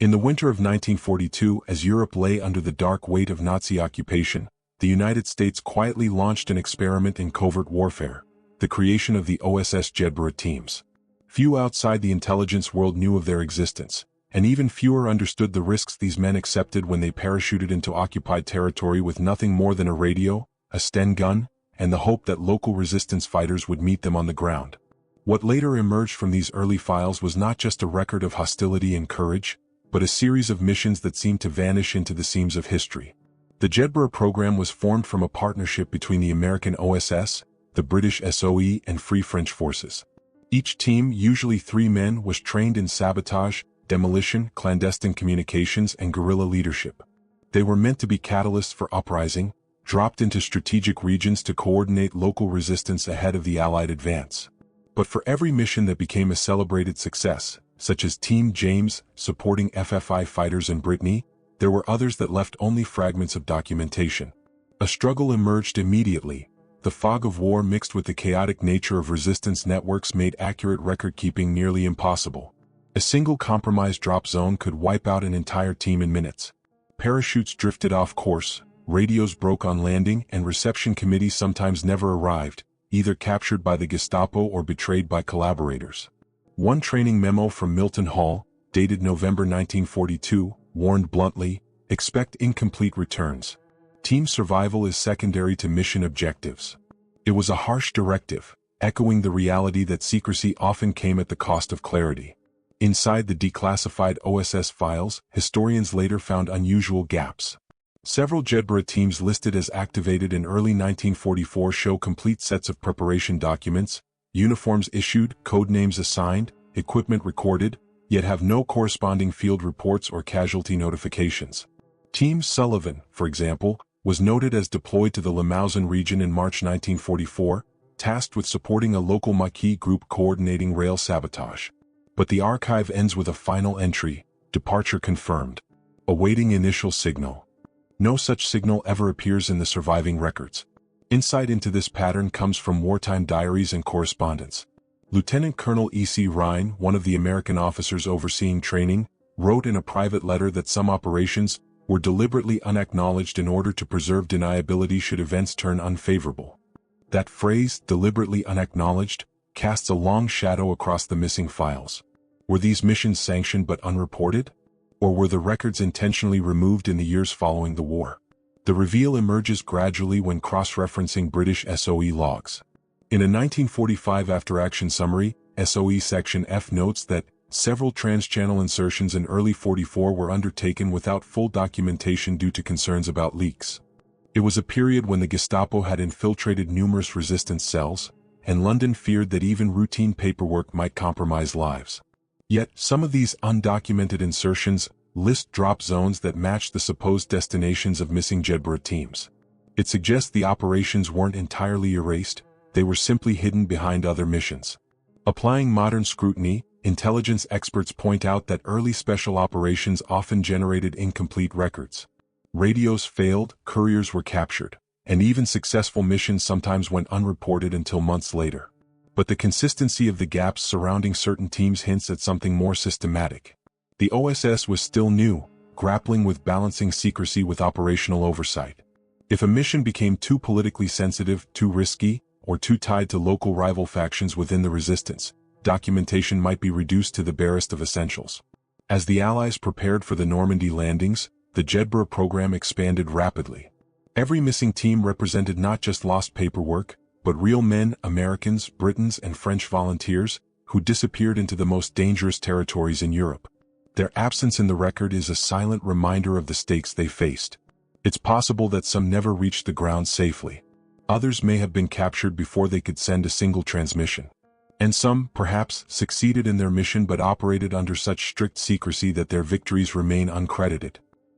In the winter of 1942, as Europe lay under the dark weight of Nazi occupation, the United States quietly launched an experiment in covert warfare, the creation of the OSS Jedburgh teams. Few outside the intelligence world knew of their existence, and even fewer understood the risks these men accepted when they parachuted into occupied territory with nothing more than a radio, a Sten gun, and the hope that local resistance fighters would meet them on the ground. What later emerged from these early files was not just a record of hostility and courage, but a series of missions that seemed to vanish into the seams of history. The Jedburgh program was formed from a partnership between the American OSS, the British SOE, and Free French forces. Each team, usually 3 men, was trained in sabotage, demolition, clandestine communications, and guerrilla leadership. They were meant to be catalysts for uprising, dropped into strategic regions to coordinate local resistance ahead of the Allied advance. But for every mission that became a celebrated success, such as Team James supporting FFI fighters in Brittany, there were others that left only fragments of documentation. A struggle emerged immediately. The fog of war mixed with the chaotic nature of resistance networks made accurate record-keeping nearly impossible. A single compromised drop zone could wipe out an entire team in minutes. Parachutes drifted off course, radios broke on landing, and reception committees sometimes never arrived, either captured by the Gestapo or betrayed by collaborators. One training memo from Milton Hall, dated November 1942, warned bluntly, "Expect incomplete returns. Team survival is secondary to mission objectives." It was a harsh directive, echoing the reality that secrecy often came at the cost of clarity. Inside the declassified OSS files, historians later found unusual gaps. Several Jedburgh teams listed as activated in early 1944 show complete sets of preparation documents, uniforms issued, codenames assigned, equipment recorded, yet have no corresponding field reports or casualty notifications. Team Sullivan, for example, was noted as deployed to the Limousin region in March 1944, tasked with supporting a local Maquis group coordinating rail sabotage. But the archive ends with a final entry, "Departure confirmed. Awaiting initial signal." No such signal ever appears in the surviving records. Insight into this pattern comes from wartime diaries and correspondence. Lieutenant Colonel E.C. Rhine, one of the American officers overseeing training, wrote in a private letter that some operations were deliberately unacknowledged in order to preserve deniability should events turn unfavorable. That phrase, "deliberately unacknowledged," casts a long shadow across the missing files. Were these missions sanctioned but unreported? Or were the records intentionally removed in the years following the war? The reveal emerges gradually when cross-referencing British SOE logs. In a 1945 after-action summary, SOE Section F notes that several trans-channel insertions in early 44 were undertaken without full documentation due to concerns about leaks. It was a period when the Gestapo had infiltrated numerous resistance cells, and London feared that even routine paperwork might compromise lives. Yet, some of these undocumented insertions list drop zones that match the supposed destinations of missing Jedburgh teams. It suggests the operations weren't entirely erased, they were simply hidden behind other missions. Applying modern scrutiny, intelligence experts point out that early special operations often generated incomplete records. Radios failed, couriers were captured, and even successful missions sometimes went unreported until months later. But the consistency of the gaps surrounding certain teams hints at something more systematic. The OSS was still new, grappling with balancing secrecy with operational oversight. If a mission became too politically sensitive, too risky, or too tied to local rival factions within the resistance, documentation might be reduced to the barest of essentials. As the Allies prepared for the Normandy landings, the Jedburgh program expanded rapidly. Every missing team represented not just lost paperwork, but real men, Americans, Britons, and French volunteers, who disappeared into the most dangerous territories in Europe. Their absence in the record is a silent reminder of the stakes they faced. It's possible that some never reached the ground safely. Others may have been captured before they could send a single transmission. And some, perhaps, succeeded in their mission but operated under such strict secrecy that their victories remain uncredited.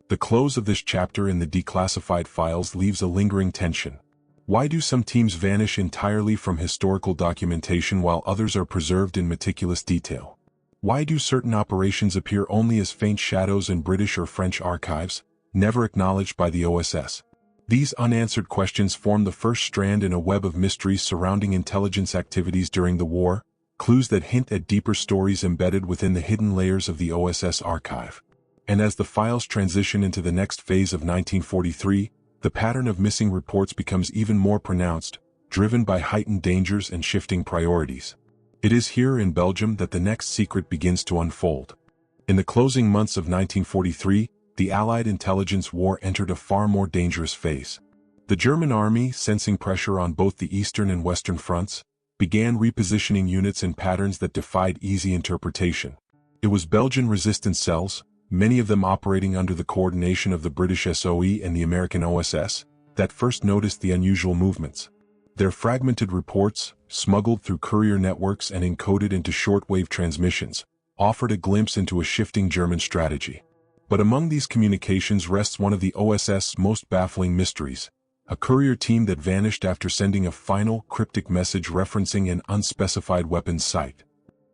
The close of this chapter in the declassified files leaves a lingering tension. Why do some teams vanish entirely from historical documentation while others are preserved in meticulous detail? Why do certain operations appear only as faint shadows in British or French archives, never acknowledged by the OSS? These unanswered questions form the first strand in a web of mysteries surrounding intelligence activities during the war, clues that hint at deeper stories embedded within the hidden layers of the OSS archive. And as the files transition into the next phase of 1943, the pattern of missing reports becomes even more pronounced, driven by heightened dangers and shifting priorities. It is here in Belgium that the next secret begins to unfold. In the closing months of 1943, the Allied intelligence war entered a far more dangerous phase. The German army, sensing pressure on both the eastern and western fronts, began repositioning units in patterns that defied easy interpretation. It was Belgian resistance cells, many of them operating under the coordination of the British SOE and the American OSS, that first noticed the unusual movements. Their fragmented reports, smuggled through courier networks and encoded into shortwave transmissions, offered a glimpse into a shifting German strategy. But among these communications rests one of the OSS's most baffling mysteries, a courier team that vanished after sending a final, cryptic message referencing an unspecified weapons site.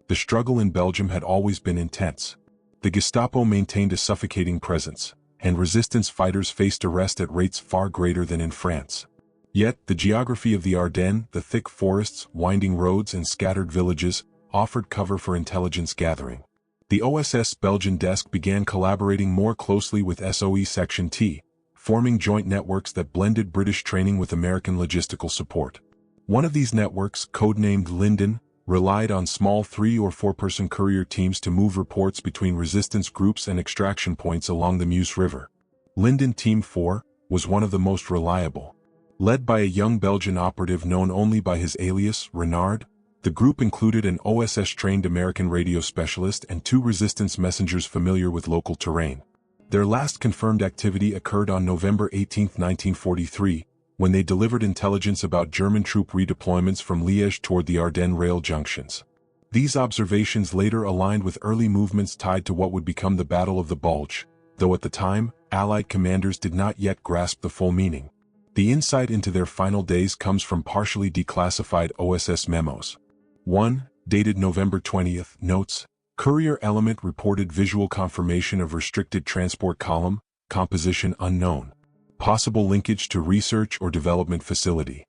The struggle in Belgium had always been intense. The Gestapo maintained a suffocating presence, and resistance fighters faced arrest at rates far greater than in France. Yet, the geography of the Ardennes, the thick forests, winding roads, and scattered villages, offered cover for intelligence gathering. The OSS Belgian desk began collaborating more closely with SOE Section T, forming joint networks that blended British training with American logistical support. One of these networks, codenamed Linden, relied on small 3- or 4-person courier teams to move reports between resistance groups and extraction points along the Meuse River. Linden Team 4 was one of the most reliable. Led by a young Belgian operative known only by his alias, Renard, the group included an OSS-trained American radio specialist and 2 resistance messengers familiar with local terrain. Their last confirmed activity occurred on November 18, 1943, when they delivered intelligence about German troop redeployments from Liège toward the Ardennes rail junctions. These observations later aligned with early movements tied to what would become the Battle of the Bulge, though at the time, Allied commanders did not yet grasp the full meaning. The insight into their final days comes from partially declassified OSS memos. One, dated November 20th, notes, Courier element reported visual confirmation of restricted transport column, composition unknown. Possible linkage to research or development facility.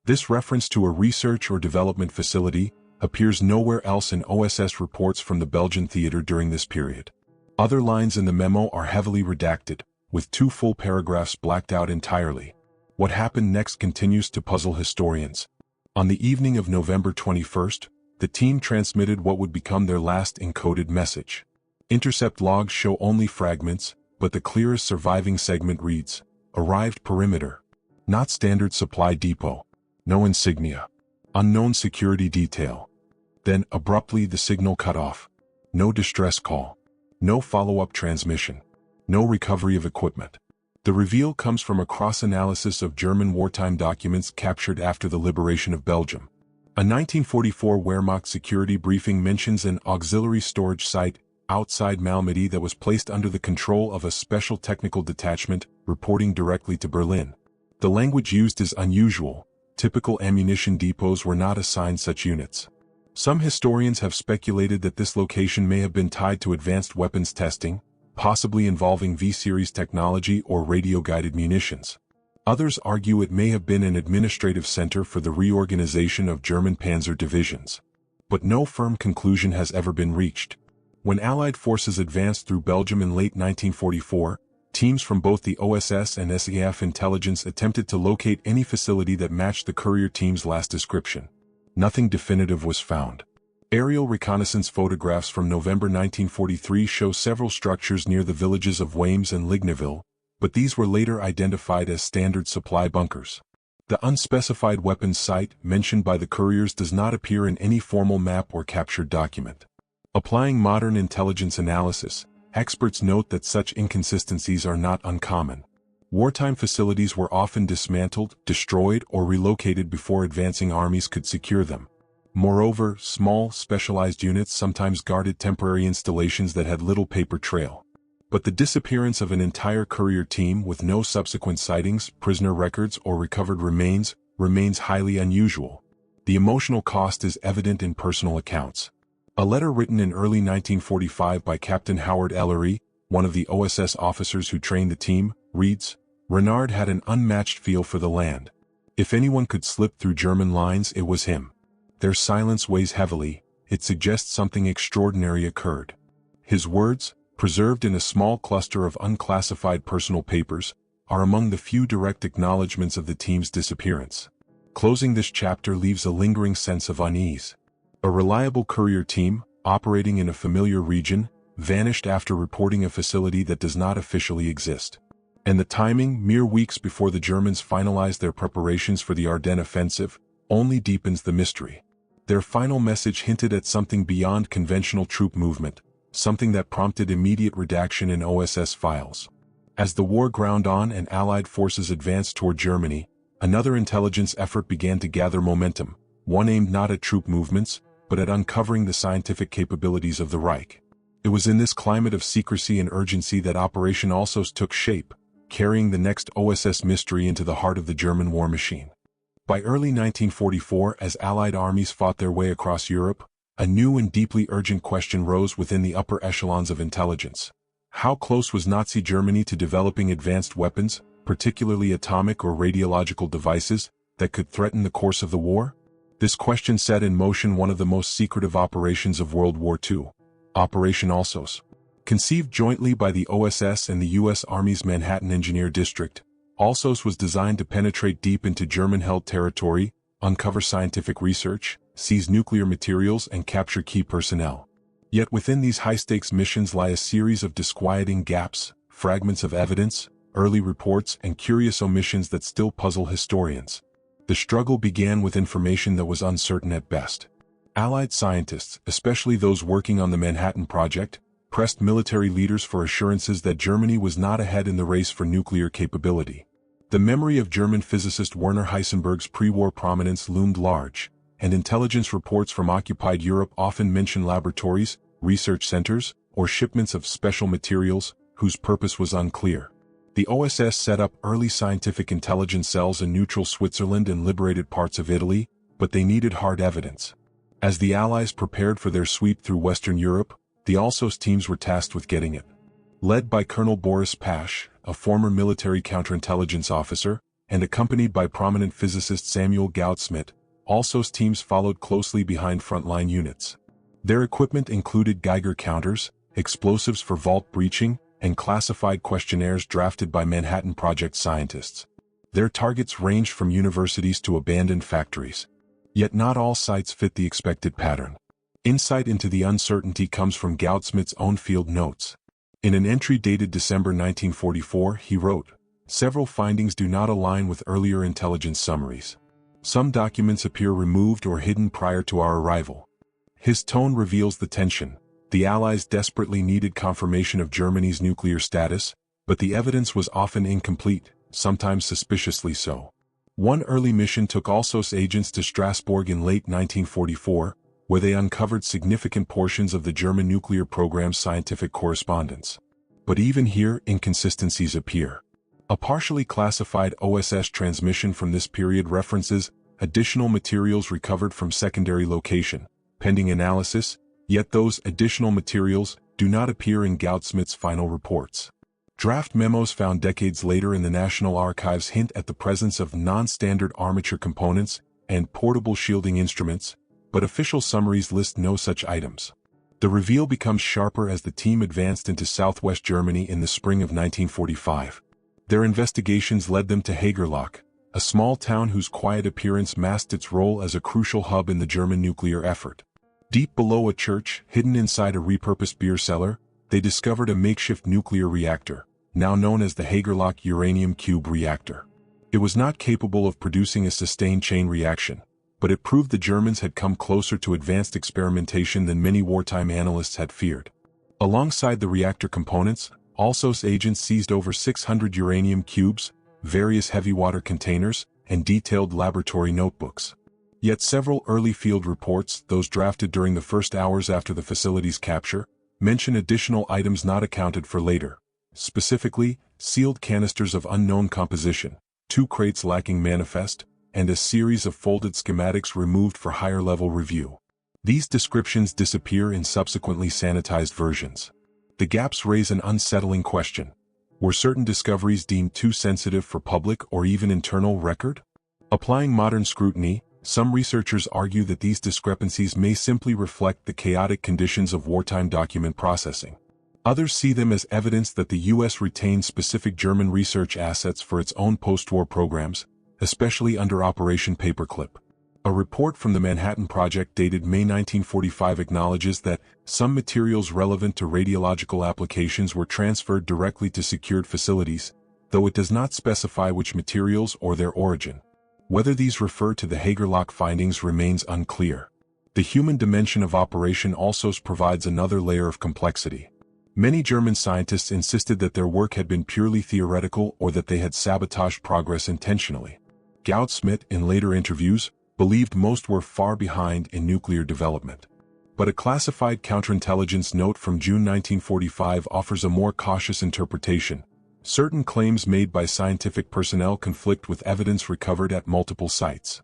This reference to a research or development facility appears nowhere else in OSS reports from the Belgian theater during this period. Other lines in the memo are heavily redacted, with 2 full paragraphs blacked out entirely. What happened next continues to puzzle historians. On the evening of November 21st, the team transmitted what would become their last encoded message. Intercept logs show only fragments, but the clearest surviving segment reads, Arrived perimeter. Not standard supply depot. No insignia. Unknown security detail. Then, abruptly, the signal cut off. No distress call. No follow-up transmission. No recovery of equipment. The reveal comes from a cross-analysis of German wartime documents captured after the liberation of Belgium. A 1944 Wehrmacht security briefing mentions an auxiliary storage site outside Malmedy that was placed under the control of a special technical detachment reporting directly to Berlin. The language used is unusual. Typical ammunition depots were not assigned such units. Some historians have speculated that this location may have been tied to advanced weapons testing, possibly involving V-series technology or radio-guided munitions. Others argue it may have been an administrative center for the reorganization of German panzer divisions. But no firm conclusion has ever been reached. When Allied forces advanced through Belgium in late 1944, teams from both the OSS and SAF intelligence attempted to locate any facility that matched the courier team's last description. Nothing definitive was found. Aerial reconnaissance photographs from November 1943 show several structures near the villages of Waimes and Ligneville, but these were later identified as standard supply bunkers. The unspecified weapons site mentioned by the couriers does not appear in any formal map or captured document. Applying modern intelligence analysis, experts note that such inconsistencies are not uncommon. Wartime facilities were often dismantled, destroyed, or relocated before advancing armies could secure them. Moreover, small, specialized units sometimes guarded temporary installations that had little paper trail. But the disappearance of an entire courier team with no subsequent sightings, prisoner records, or recovered remains highly unusual. The emotional cost is evident in personal accounts. A letter written in early 1945 by Captain Howard Ellery, one of the OSS officers who trained the team, reads, Renard had an unmatched feel for the land. If anyone could slip through German lines, it was him. Their silence weighs heavily, it suggests something extraordinary occurred. His words, preserved in a small cluster of unclassified personal papers, are among the few direct acknowledgments of the team's disappearance. Closing this chapter leaves a lingering sense of unease. A reliable courier team, operating in a familiar region, vanished after reporting a facility that does not officially exist. And the timing, mere weeks before the Germans finalized their preparations for the Ardennes offensive, only deepens the mystery. Their final message hinted at something beyond conventional troop movement, something that prompted immediate redaction in OSS files. As the war ground on and Allied forces advanced toward Germany, another intelligence effort began to gather momentum, one aimed not at troop movements, but at uncovering the scientific capabilities of the Reich. It was in this climate of secrecy and urgency that Operation Alsos took shape, carrying the next OSS mystery into the heart of the German war machine. By early 1944, as Allied armies fought their way across Europe, a new and deeply urgent question rose within the upper echelons of intelligence. How close was Nazi Germany to developing advanced weapons, particularly atomic or radiological devices, that could threaten the course of the war? This question set in motion one of the most secretive operations of World War II, Operation Alsos. Conceived jointly by the OSS and the U.S. Army's Manhattan Engineer District, Alsos was designed to penetrate deep into German-held territory, uncover scientific research, seize nuclear materials, and capture key personnel. Yet within these high-stakes missions lie a series of disquieting gaps, fragments of evidence, early reports, and curious omissions that still puzzle historians. The struggle began with information that was uncertain at best. Allied scientists, especially those working on the Manhattan Project, pressed military leaders for assurances that Germany was not ahead in the race for nuclear capability. The memory of German physicist Werner Heisenberg's pre-war prominence loomed large, and intelligence reports from occupied Europe often mention laboratories, research centers, or shipments of special materials, whose purpose was unclear. The OSS set up early scientific intelligence cells in neutral Switzerland and liberated parts of Italy, but they needed hard evidence. As the Allies prepared for their sweep through Western Europe, the Alsos teams were tasked with getting it. Led by Colonel Boris Pash, a former military counterintelligence officer, and accompanied by prominent physicist Samuel Gaudsmit, Alsos teams followed closely behind frontline units. Their equipment included Geiger counters, explosives for vault breaching, and classified questionnaires drafted by Manhattan Project scientists. Their targets ranged from universities to abandoned factories. Yet not all sites fit the expected pattern. Insight into the uncertainty comes from Gaudsmit's own field notes. In an entry dated December 1944, he wrote, "Several findings do not align with earlier intelligence summaries. Some documents appear removed or hidden prior to our arrival." His tone reveals the tension. The Allies desperately needed confirmation of Germany's nuclear status, but the evidence was often incomplete, sometimes suspiciously so. One early mission took Alsos agents to Strasbourg in late 1944, where they uncovered significant portions of the German nuclear program's scientific correspondence. But even here, inconsistencies appear. A partially classified OSS transmission from this period references additional materials recovered from secondary location, pending analysis, yet those additional materials do not appear in Gaudsmit's final reports. Draft memos found decades later in the National Archives hint at the presence of non-standard armature components and portable shielding instruments, but official summaries list no such items. The reveal becomes sharper as the team advanced into southwest Germany in the spring of 1945. Their investigations led them to Hagerloch, a small town whose quiet appearance masked its role as a crucial hub in the German nuclear effort. Deep below a church, hidden inside a repurposed beer cellar, they discovered a makeshift nuclear reactor, now known as the Hagerloch uranium cube reactor. It was not capable of producing a sustained chain reaction, but it proved the Germans had come closer to advanced experimentation than many wartime analysts had feared. Alongside the reactor components, Alsos agents seized over 600 uranium cubes, various heavy water containers, and detailed laboratory notebooks. Yet several early field reports, those drafted during the first hours after the facility's capture, mention additional items not accounted for later. Specifically, sealed canisters of unknown composition, 2 crates lacking manifest, and a series of folded schematics removed for higher-level review. These descriptions disappear in subsequently sanitized versions. The gaps raise an unsettling question. Were certain discoveries deemed too sensitive for public or even internal record? Applying modern scrutiny, some researchers argue that these discrepancies may simply reflect the chaotic conditions of wartime document processing. Others see them as evidence that the U.S. retained specific German research assets for its own post-war programs, especially under Operation Paperclip. A report from the Manhattan Project dated May 1945 acknowledges that some materials relevant to radiological applications were transferred directly to secured facilities, though it does not specify which materials or their origin. Whether these refer to the Hagerlock findings remains unclear. The human dimension of Operation ALSOS provides another layer of complexity. Many German scientists insisted that their work had been purely theoretical or that they had sabotaged progress intentionally. Goudsmit, in later interviews, believed most were far behind in nuclear development. But a classified counterintelligence note from June 1945 offers a more cautious interpretation. Certain claims made by scientific personnel conflict with evidence recovered at multiple sites.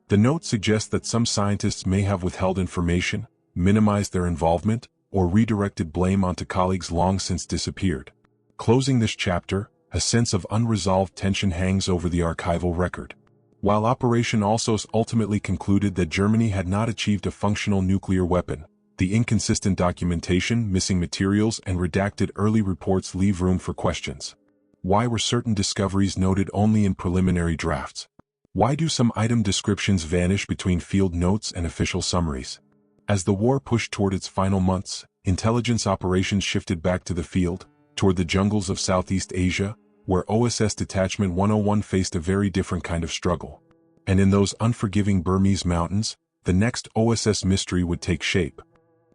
The note suggests that some scientists may have withheld information, minimized their involvement, or redirected blame onto colleagues long since disappeared. Closing this chapter, a sense of unresolved tension hangs over the archival record. While Operation ALSOS ultimately concluded that Germany had not achieved a functional nuclear weapon, the inconsistent documentation, missing materials, and redacted early reports leave room for questions. Why were certain discoveries noted only in preliminary drafts? Why do some item descriptions vanish between field notes and official summaries? As the war pushed toward its final months, intelligence operations shifted back to the field, toward the jungles of Southeast Asia, where OSS Detachment 101 faced a very different kind of struggle. And in those unforgiving Burmese mountains, the next OSS mystery would take shape.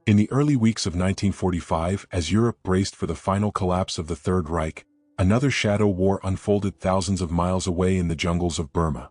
In the early weeks of 1945, as Europe braced for the final collapse of the Third Reich, another shadow war unfolded thousands of miles away in the jungles of Burma.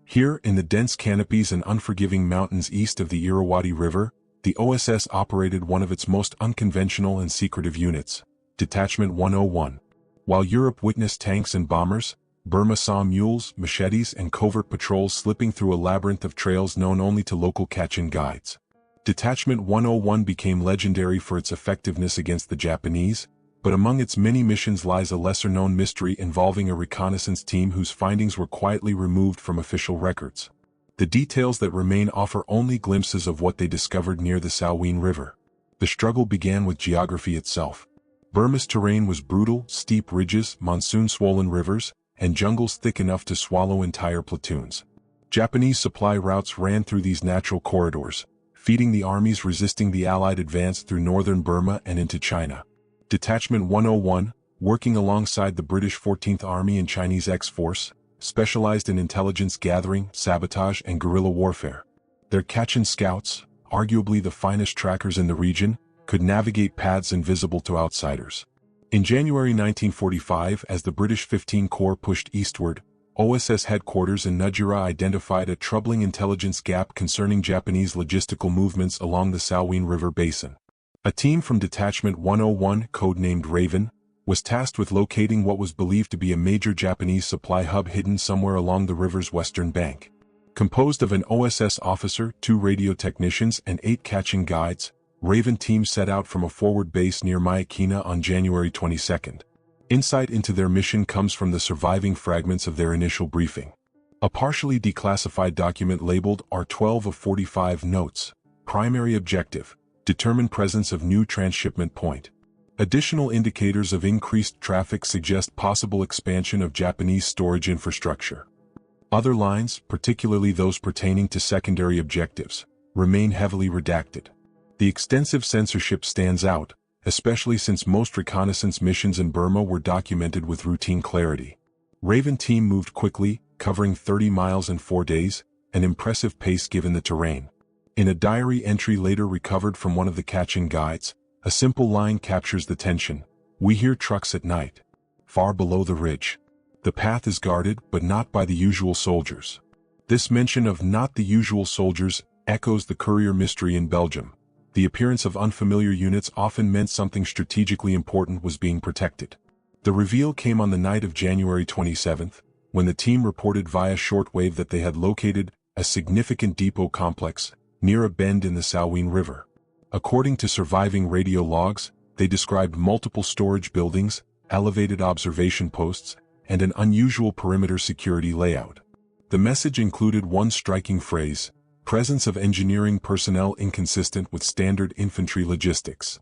Here, in the dense canopies and unforgiving mountains east of the Irrawaddy River, the OSS operated one of its most unconventional and secretive units, Detachment 101. While Europe witnessed tanks and bombers, Burma saw mules, machetes, and covert patrols slipping through a labyrinth of trails known only to local Kachin guides. Detachment 101 became legendary for its effectiveness against the Japanese, but among its many missions lies a lesser-known mystery involving a reconnaissance team whose findings were quietly removed from official records. The details that remain offer only glimpses of what they discovered near the Salween River. The struggle began with geography itself. Burma's terrain was brutal, steep ridges, monsoon-swollen rivers, and jungles thick enough to swallow entire platoons. Japanese supply routes ran through these natural corridors, feeding the armies resisting the Allied advance through northern Burma and into China. Detachment 101, working alongside the British 14th Army and Chinese X-Force, specialized in intelligence gathering, sabotage, and guerrilla warfare. Their Kachin scouts, arguably the finest trackers in the region, could navigate paths invisible to outsiders. In January 1945, as the British 15 Corps pushed eastward, OSS headquarters in Nujira identified a troubling intelligence gap concerning Japanese logistical movements along the Salween River basin. A team from Detachment 101, codenamed Raven, was tasked with locating what was believed to be a major Japanese supply hub hidden somewhere along the river's western bank. Composed of an OSS officer, 2 radio technicians, and 8 Kachin guides, Raven team set out from a forward base near Myakina on January 22. Insight into their mission comes from the surviving fragments of their initial briefing. A partially declassified document labeled R12 of 45 notes. Primary objective: determine presence of new transshipment point. Additional indicators of increased traffic suggest possible expansion of Japanese storage infrastructure. Other lines, particularly those pertaining to secondary objectives, remain heavily redacted. The extensive censorship stands out, especially since most reconnaissance missions in Burma were documented with routine clarity. Raven team moved quickly, covering 30 miles in 4 days, an impressive pace given the terrain. In a diary entry later recovered from one of the Kachin guides, a simple line captures the tension: "We hear trucks at night. Far below the ridge. The path is guarded, but not by the usual soldiers." This mention of "not the usual soldiers" echoes the courier mystery in Belgium. The appearance of unfamiliar units often meant something strategically important was being protected. The reveal came on the night of January 27, when the team reported via shortwave that they had located a significant depot complex near a bend in the Salween River. According to surviving radio logs, they described multiple storage buildings, elevated observation posts, and an unusual perimeter security layout. The message included one striking phrase: presence of engineering personnel inconsistent with standard infantry logistics.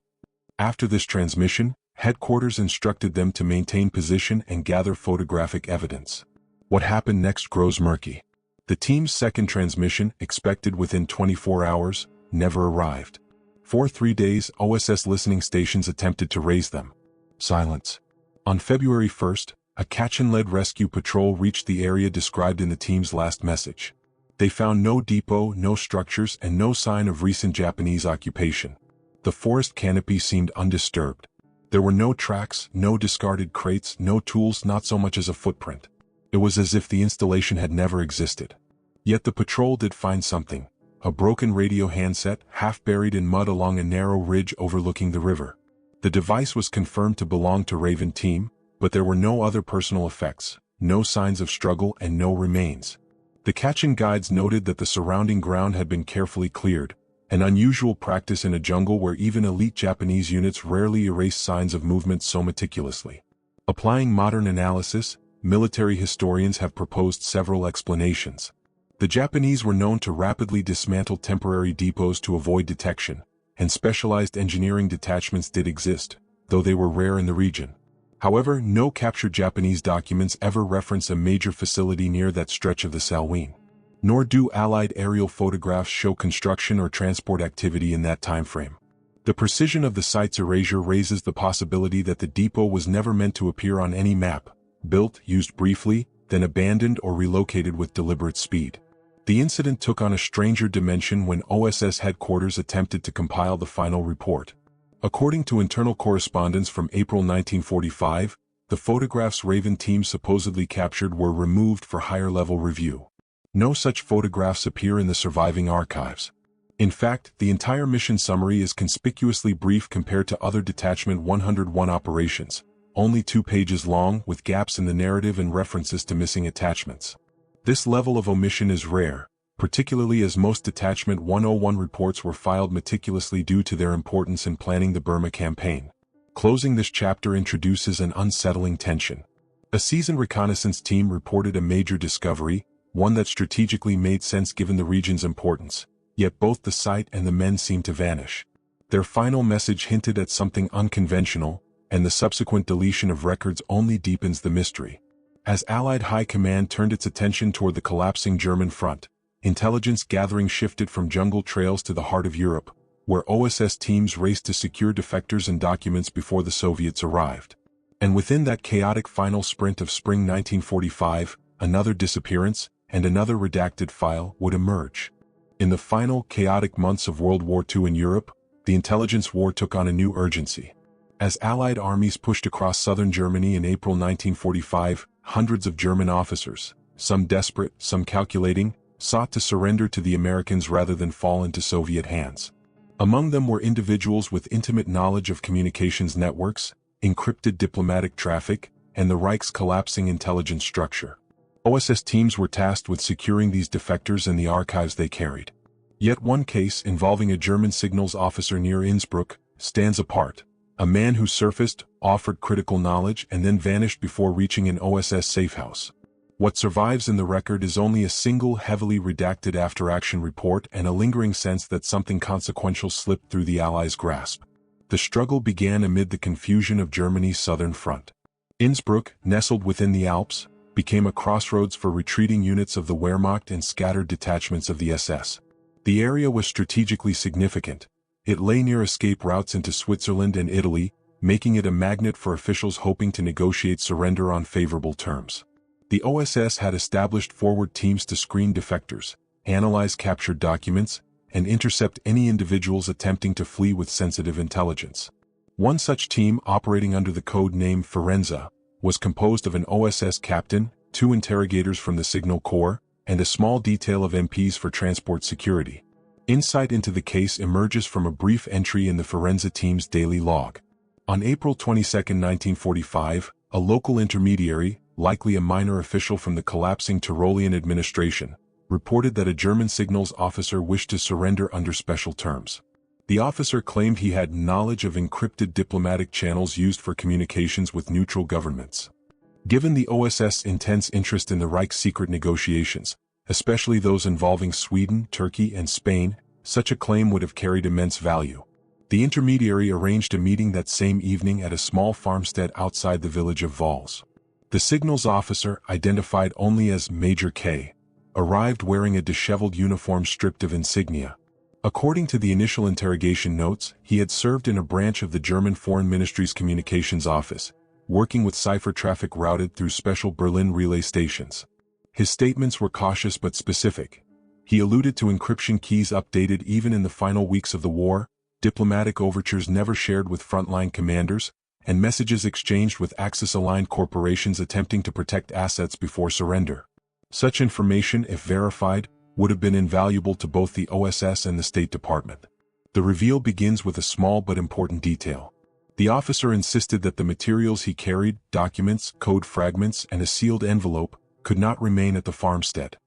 After this transmission, Headquarters instructed them to maintain position and gather photographic evidence. What happened next grows murky. The team's second transmission, expected within 24 hours, never arrived. For 3 days, OSS listening stations attempted to raise them. Silence. On February 1st, a Kachin-led rescue patrol reached the area described in the team's last message. They found no depot, no structures, and no sign of recent Japanese occupation. The forest canopy seemed undisturbed. There were no tracks, no discarded crates, no tools, not so much as a footprint. It was as if the installation had never existed. Yet the patrol did find something. A broken radio handset, half buried in mud along a narrow ridge overlooking the river. The device was confirmed to belong to Raven Team, but there were no other personal effects, no signs of struggle, and no remains. The Kachin guides noted that the surrounding ground had been carefully cleared, an unusual practice in a jungle where even elite Japanese units rarely erase signs of movement so meticulously. Applying modern analysis, military historians have proposed several explanations. The Japanese were known to rapidly dismantle temporary depots to avoid detection, and specialized engineering detachments did exist, though they were rare in the region. However, no captured Japanese documents ever reference a major facility near that stretch of the Salween. Nor do Allied aerial photographs show construction or transport activity in that time frame. The precision of the site's erasure raises the possibility that the depot was never meant to appear on any map, built, used briefly, then abandoned or relocated with deliberate speed. The incident took on a stranger dimension when OSS headquarters attempted to compile the final report. According to internal correspondence from April 1945, the photographs Raven Team supposedly captured were removed for higher-level review. No such photographs appear in the surviving archives. In fact, the entire mission summary is conspicuously brief compared to other Detachment 101 operations, only 2 pages long with gaps in the narrative and references to missing attachments. This level of omission is rare, particularly as most Detachment 101 reports were filed meticulously due to their importance in planning the Burma campaign. Closing this chapter introduces an unsettling tension. A seasoned reconnaissance team reported a major discovery, one that strategically made sense given the region's importance, yet both the site and the men seemed to vanish. Their final message hinted at something unconventional, and the subsequent deletion of records only deepens the mystery. As Allied High Command turned its attention toward the collapsing German front, intelligence gathering shifted from jungle trails to the heart of Europe, where OSS teams raced to secure defectors and documents before the Soviets arrived. And within that chaotic final sprint of spring 1945, another disappearance, and another redacted file would emerge. In the final, chaotic months of World War II in Europe, the intelligence war took on a new urgency. As Allied armies pushed across southern Germany in April 1945, hundreds of German officers, some desperate, some calculating, sought to surrender to the Americans rather than fall into Soviet hands. Among them were individuals with intimate knowledge of communications networks, encrypted diplomatic traffic, and the Reich's collapsing intelligence structure. OSS teams were tasked with securing these defectors and the archives they carried. Yet one case involving a German signals officer near Innsbruck stands apart. A man who surfaced, offered critical knowledge, and then vanished before reaching an OSS safehouse. What survives in the record is only a single heavily redacted after-action report and a lingering sense that something consequential slipped through the Allies' grasp. The struggle began amid the confusion of Germany's southern front. Innsbruck, nestled within the Alps, became a crossroads for retreating units of the Wehrmacht and scattered detachments of the SS. The area was strategically significant. It lay near escape routes into Switzerland and Italy, making it a magnet for officials hoping to negotiate surrender on favorable terms. The OSS had established forward teams to screen defectors, analyze captured documents, and intercept any individuals attempting to flee with sensitive intelligence. One such team, operating under the code name Firenze, was composed of an OSS captain, 2 interrogators from the Signal Corps, and a small detail of MPs for transport security. Insight into the case emerges from a brief entry in the Firenze team's daily log. On April 22, 1945, a local intermediary, likely a minor official from the collapsing Tyrolean administration, reported that a German signals officer wished to surrender under special terms. The officer claimed he had knowledge of encrypted diplomatic channels used for communications with neutral governments. Given the OSS' intense interest in the Reich's secret negotiations, especially those involving Sweden, Turkey, and Spain, such a claim would have carried immense value. The intermediary arranged a meeting that same evening at a small farmstead outside the village of Valls. The signals officer, identified only as Major K, arrived wearing a disheveled uniform stripped of insignia. According to the initial interrogation notes, he had served in a branch of the German Foreign Ministry's communications office, working with cipher traffic routed through special Berlin relay stations. His statements were cautious but specific. He alluded to encryption keys updated even in the final weeks of the war, diplomatic overtures never shared with frontline commanders, and messages exchanged with Axis-aligned corporations attempting to protect assets before surrender. Such information, if verified, would have been invaluable to both the OSS and the State Department. The reveal begins with a small but important detail. The officer insisted that the materials he carried, documents, code fragments, and a sealed envelope, could not remain at the farmstead.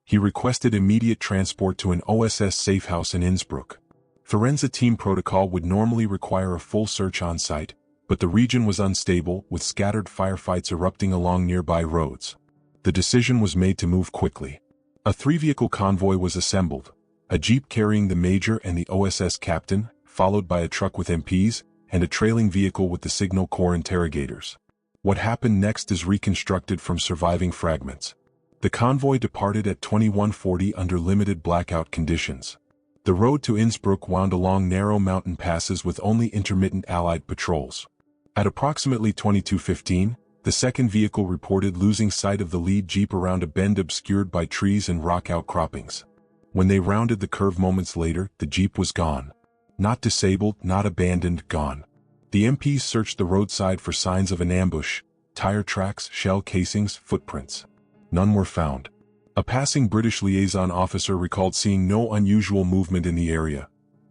He requested immediate transport to an OSS safehouse in Innsbruck. Forensic team protocol would normally require a full search on site, but the region was unstable, with scattered firefights erupting along nearby roads. The decision was made to move quickly. A three-vehicle convoy was assembled, a jeep carrying the major and the OSS captain, followed by a truck with MPs, and a trailing vehicle with the Signal Corps interrogators. What happened next is reconstructed from surviving fragments. The convoy departed at 21:40 under limited blackout conditions. The road to Innsbruck wound along narrow mountain passes with only intermittent Allied patrols. At approximately 22:15, the second vehicle reported losing sight of the lead jeep around a bend obscured by trees and rock outcroppings. When they rounded the curve moments later, the jeep was gone. Not disabled, not abandoned, gone. The MPs searched the roadside for signs of an ambush, tire tracks, shell casings, footprints. None were found. A passing British liaison officer recalled seeing no unusual movement in the area.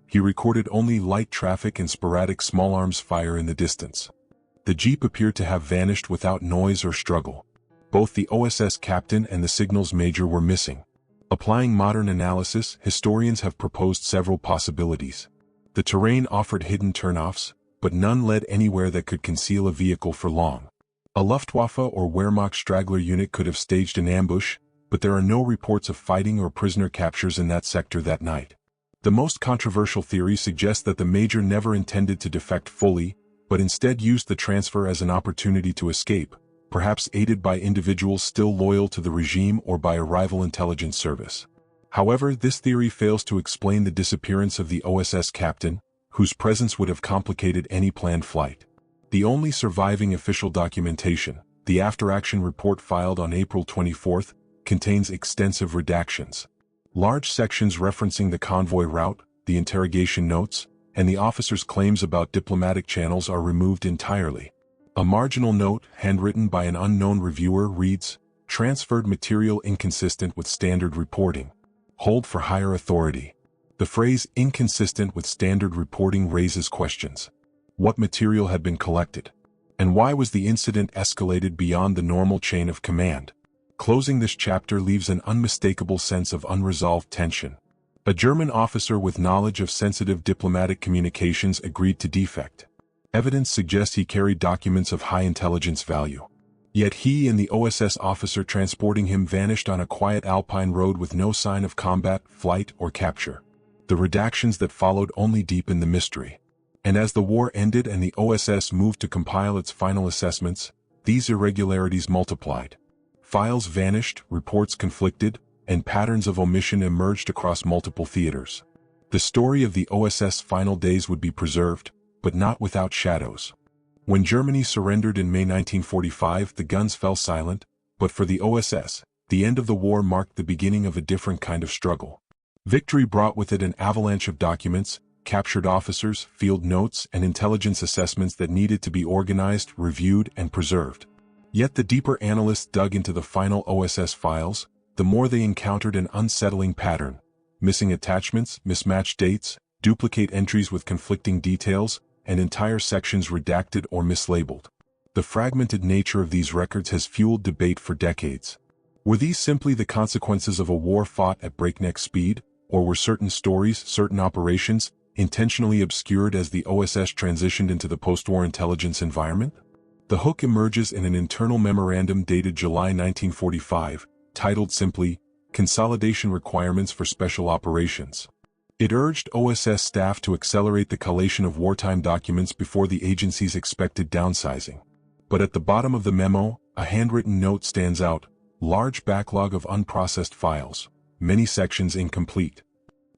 He recorded only light traffic and sporadic small arms fire in the distance. The jeep appeared to have vanished without noise or struggle. Both the OSS captain and the signals major were missing. Applying modern analysis, historians have proposed several possibilities. The terrain offered hidden turnoffs, but none led anywhere that could conceal a vehicle for long. A Luftwaffe or Wehrmacht straggler unit could have staged an ambush, but there are no reports of fighting or prisoner captures in that sector that night. The most controversial theory suggests that the major never intended to defect fully, but instead used the transfer as an opportunity to escape, perhaps aided by individuals still loyal to the regime or by a rival intelligence service. However, this theory fails to explain the disappearance of the OSS captain, whose presence would have complicated any planned flight. The only surviving official documentation, the after-action report filed on April 24, contains extensive redactions. Large sections referencing the convoy route, the interrogation notes, and the officer's claims about diplomatic channels are removed entirely. A marginal note, handwritten by an unknown reviewer, reads, "Transferred material inconsistent with standard reporting. Hold for higher authority." The phrase "inconsistent with standard reporting" raises questions. What material had been collected? And why was the incident escalated beyond the normal chain of command? Closing this chapter leaves an unmistakable sense of unresolved tension. A German officer with knowledge of sensitive diplomatic communications agreed to defect. Evidence suggests he carried documents of high intelligence value. Yet he and the OSS officer transporting him vanished on a quiet alpine road with no sign of combat, flight, or capture. The redactions that followed only deepened the mystery. And as the war ended and the OSS moved to compile its final assessments, these irregularities multiplied. Files vanished, reports conflicted, and patterns of omission emerged across multiple theaters. The story of the OSS final days would be preserved, but not without shadows. When Germany surrendered in May 1945, the guns fell silent, but for the OSS, the end of the war marked the beginning of a different kind of struggle. Victory brought with it an avalanche of documents, captured officers, field notes, and intelligence assessments that needed to be organized, reviewed, and preserved. Yet the deeper analysts dug into the final OSS files, the more they encountered an unsettling pattern: missing attachments, mismatched dates, duplicate entries with conflicting details, and entire sections redacted or mislabeled. The fragmented nature of these records has fueled debate for decades. Were these simply the consequences of a war fought at breakneck speed, or were certain stories, certain operations, intentionally obscured as the OSS transitioned into the post-war intelligence environment? The hook emerges in an internal memorandum dated July 1945, titled simply, "Consolidation Requirements for Special Operations." It urged OSS staff to accelerate the collation of wartime documents before the agency's expected downsizing. But at the bottom of the memo, a handwritten note stands out: large backlog of unprocessed files, many sections incomplete.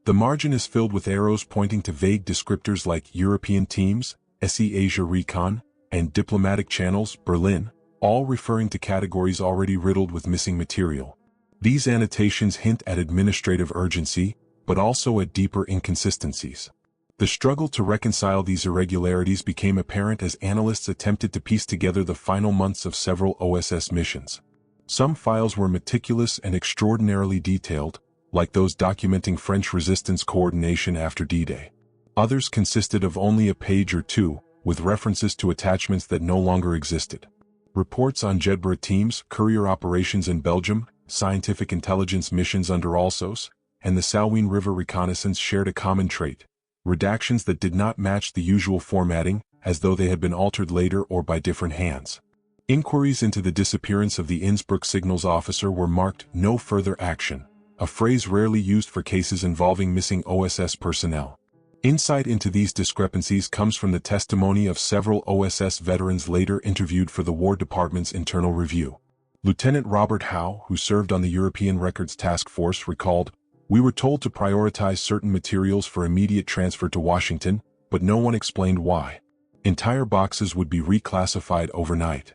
The margin is filled with arrows pointing to vague descriptors like European teams, SE Asia Recon, and diplomatic channels, Berlin, all referring to categories already riddled with missing material. These annotations hint at administrative urgency, but also at deeper inconsistencies. The struggle to reconcile these irregularities became apparent as analysts attempted to piece together the final months of several OSS missions. Some files were meticulous and extraordinarily detailed, like those documenting French resistance coordination after D-Day. Others consisted of only a page or two, with references to attachments that no longer existed. Reports on Jedburgh teams, courier operations in Belgium, scientific intelligence missions under OSS, and the Salween River reconnaissance shared a common trait: redactions that did not match the usual formatting, as though they had been altered later or by different hands. Inquiries into the disappearance of the Innsbruck signals officer were marked "no further action," a phrase rarely used for cases involving missing OSS personnel. Insight into these discrepancies comes from the testimony of several OSS veterans later interviewed for the War Department's internal review. Lieutenant Robert Howe, who served on the European Records Task Force, recalled, "We were told to prioritize certain materials for immediate transfer to Washington, but no one explained why. Entire boxes would be reclassified overnight."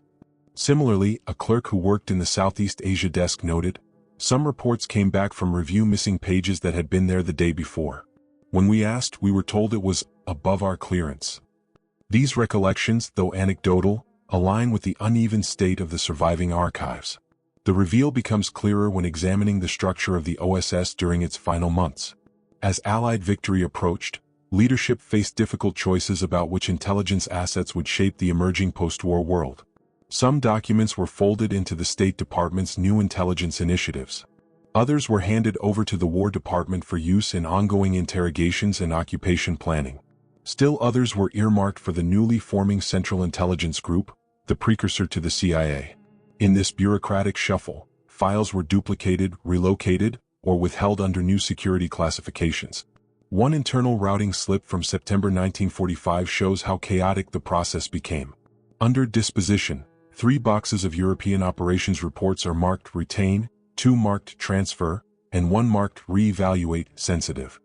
Similarly, a clerk who worked in the Southeast Asia desk noted, "Some reports came back from review missing pages that had been there the day before. When we asked, we were told it was above our clearance." These recollections, though anecdotal, align with the uneven state of the surviving archives. The reveal becomes clearer when examining the structure of the OSS during its final months. As Allied victory approached, leadership faced difficult choices about which intelligence assets would shape the emerging post-war world. Some documents were folded into the State Department's new intelligence initiatives. Others were handed over to the War Department for use in ongoing interrogations and occupation planning. Still others were earmarked for the newly forming Central Intelligence Group, the precursor to the CIA. In this bureaucratic shuffle, files were duplicated, relocated, or withheld under new security classifications. One internal routing slip from September 1945 shows how chaotic the process became. Under disposition, 3 boxes of European operations reports are marked Retain, 2 marked Transfer, and 1 marked Re-evaluate Sensitive.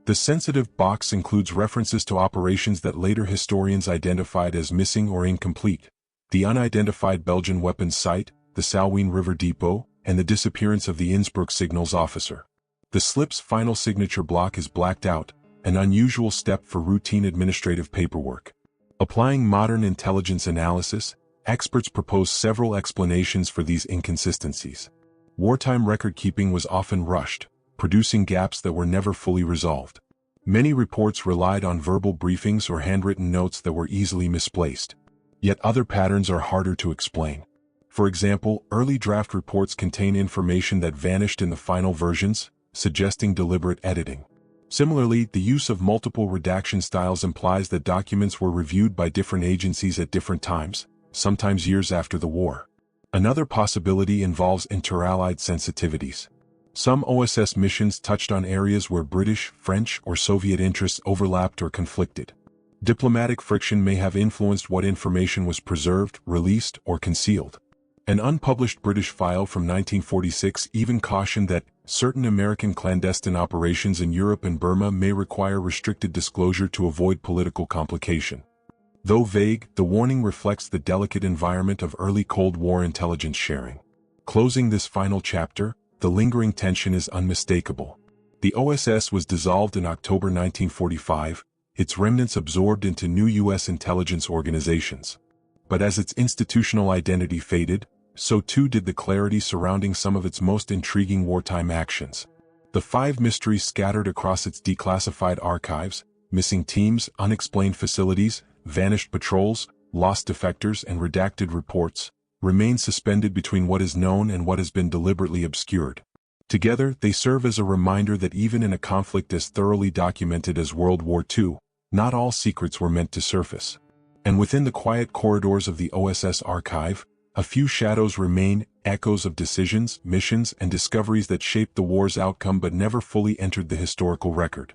The sensitive box includes references to operations that later historians identified as missing or incomplete: the unidentified Belgian weapons site, the Salween River Depot, and the disappearance of the Innsbruck signals officer. The slip's final signature block is blacked out, an unusual step for routine administrative paperwork. Applying modern intelligence analysis, experts propose several explanations for these inconsistencies. Wartime record-keeping was often rushed, producing gaps that were never fully resolved. Many reports relied on verbal briefings or handwritten notes that were easily misplaced. Yet other patterns are harder to explain. For example, early draft reports contain information that vanished in the final versions, suggesting deliberate editing. Similarly, the use of multiple redaction styles implies that documents were reviewed by different agencies at different times, sometimes years after the war. Another possibility involves inter-allied sensitivities. Some OSS missions touched on areas where British, French, or Soviet interests overlapped or conflicted. Diplomatic friction may have influenced what information was preserved, released, or concealed. An unpublished British file from 1946 even cautioned that certain American clandestine operations in Europe and Burma may require restricted disclosure to avoid political complication. Though vague, the warning reflects the delicate environment of early Cold War intelligence sharing. Closing this final chapter, the lingering tension is unmistakable. The OSS was dissolved in October 1945, its remnants absorbed into new U.S. intelligence organizations. But as its institutional identity faded, so too did the clarity surrounding some of its most intriguing wartime actions. The 5 mysteries scattered across its declassified archives: missing teams, unexplained facilities, vanished patrols, lost defectors, and redacted reports, remain suspended between what is known and what has been deliberately obscured. Together, they serve as a reminder that even in a conflict as thoroughly documented as World War II, not all secrets were meant to surface. And within the quiet corridors of the OSS archive, a few shadows remain, echoes of decisions, missions, and discoveries that shaped the war's outcome but never fully entered the historical record.